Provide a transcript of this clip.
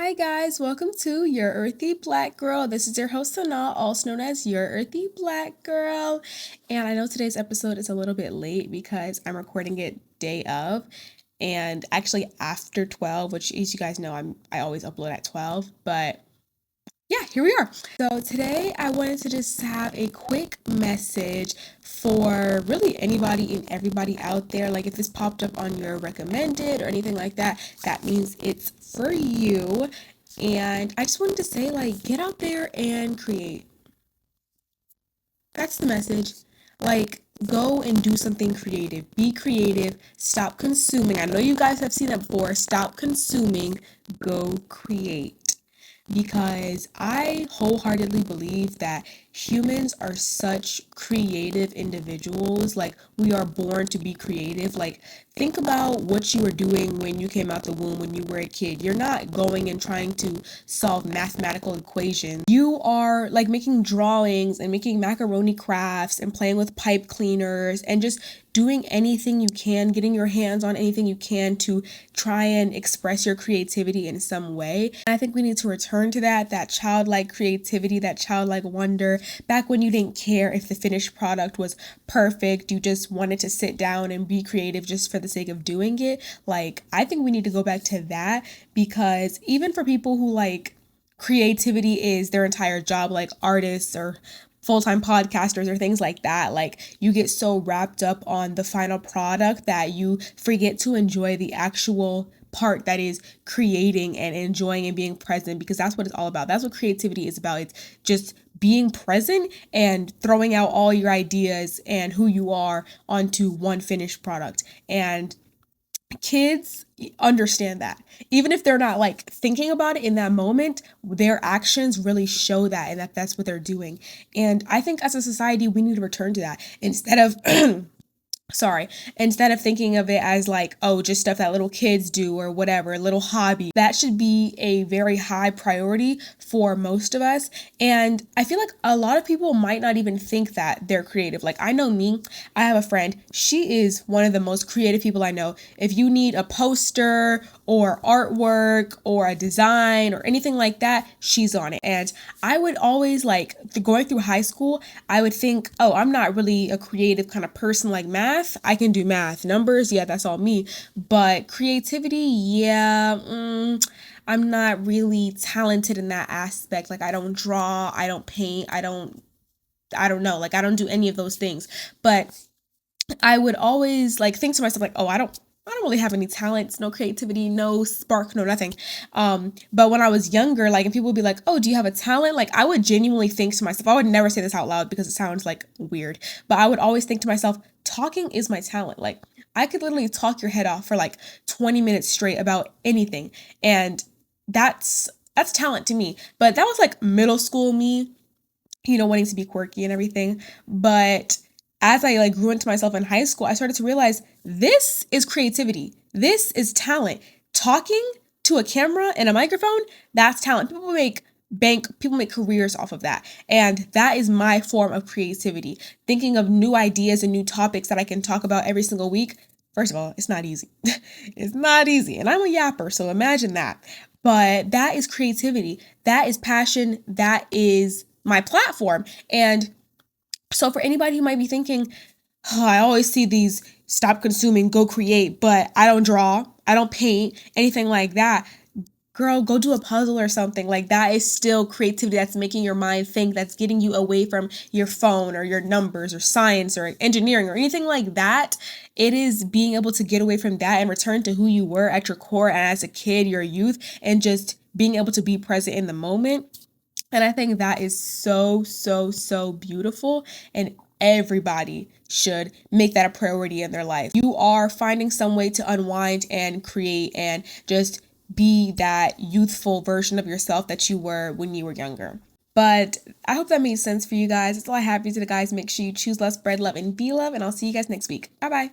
Hi guys, welcome to Your Earthy Black Girl. This is your host Sanaa, also known as Your Earthy Black Girl. And I know today's episode is a little bit late because I'm recording it day of and actually after 12, which as you guys know, I always upload at 12, but yeah, here we are. So today I wanted to just have a quick message for really anybody and everybody out there. Like if this popped up on your recommended or anything like that, that means it's for you. And I just wanted to say, like, get out there and create. That's the message. Like, go and do something creative. Be creative. Stop consuming. I know you guys have seen that before. Stop consuming. Go create. Because I wholeheartedly believe that humans are such creative individuals. Like, we are born to be creative. Like, think about what you were doing when you came out the womb when you were a kid. You're not going and trying to solve mathematical equations. You are like making drawings and making macaroni crafts and playing with pipe cleaners and just doing anything you can, getting your hands on anything you can to try and express your creativity in some way. And I think we need to return to that childlike creativity, that childlike wonder, back when you didn't care if the finished product was perfect. You just wanted to sit down and be creative just for the sake of doing it. Like, I think we need to go back to that, because even for people who like creativity is their entire job, like artists or full-time podcasters or things like that, like you get so wrapped up on the final product that you forget to enjoy the actual part that is creating and enjoying and being present, because that's what it's all about. That's what creativity is about. It's just being present and throwing out all your ideas and who you are onto one finished product. And kids understand that. Even if they're not like thinking about it in that moment, their actions really show that, and that's what they're doing. And I think as a society, we need to return to that instead of instead of thinking of it as like, oh, just stuff that little kids do or whatever, little hobby. That should be a very high priority for most of us. And I feel like a lot of people might not even think that they're creative. Like, I know me, I have a friend, she is one of the most creative people I know. If you need a poster or artwork or a design or anything like that, she's on it. And I would always, like, going through high school, I would think, oh, I'm not really a creative kind of person. Like math, I can do math. Numbers, yeah, that's all me. But creativity, yeah, I'm not really talented in that aspect. Like, I don't draw, I don't paint, I don't know. Like, I don't do any of those things. But I would always like think to myself like, oh, I don't really have any talents, no creativity, no spark, no nothing. But when I was younger, like, and people would be like, oh, do you have a talent? Like, I would genuinely think to myself, I would never say this out loud because it sounds like weird, but I would always think to myself, talking is my talent. Like, I could literally talk your head off for like 20 minutes straight about anything. And that's talent to me. But that was like middle school me, wanting to be quirky and everything. But as I like grew into myself in high school, I started to realize this is creativity. This is talent. Talking to a camera and a microphone, that's talent. People make careers off of that. And that is my form of creativity. Thinking of new ideas and new topics that I can talk about every single week. First of all, it's not easy. It's not easy. And I'm a yapper, so imagine that. But that is creativity. That is passion. That is my platform. And so for anybody who might be thinking, oh, I always see these stop consuming, go create, but I don't draw, I don't paint, anything like that. Girl, go do a puzzle or something. Like, that is still creativity. That's making your mind think. That's getting you away from your phone or your numbers or science or engineering or anything like that. It is being able to get away from that and return to who you were at your core and as a kid, your youth, and just being able to be present in the moment. And I think that is so, so, so beautiful. And everybody should make that a priority in their life. You are finding some way to unwind and create and just be that youthful version of yourself that you were when you were younger. But I hope that made sense for you guys. That's all I have for you today, guys. Make sure you choose love, spread love, and be love. And I'll see you guys next week. Bye bye.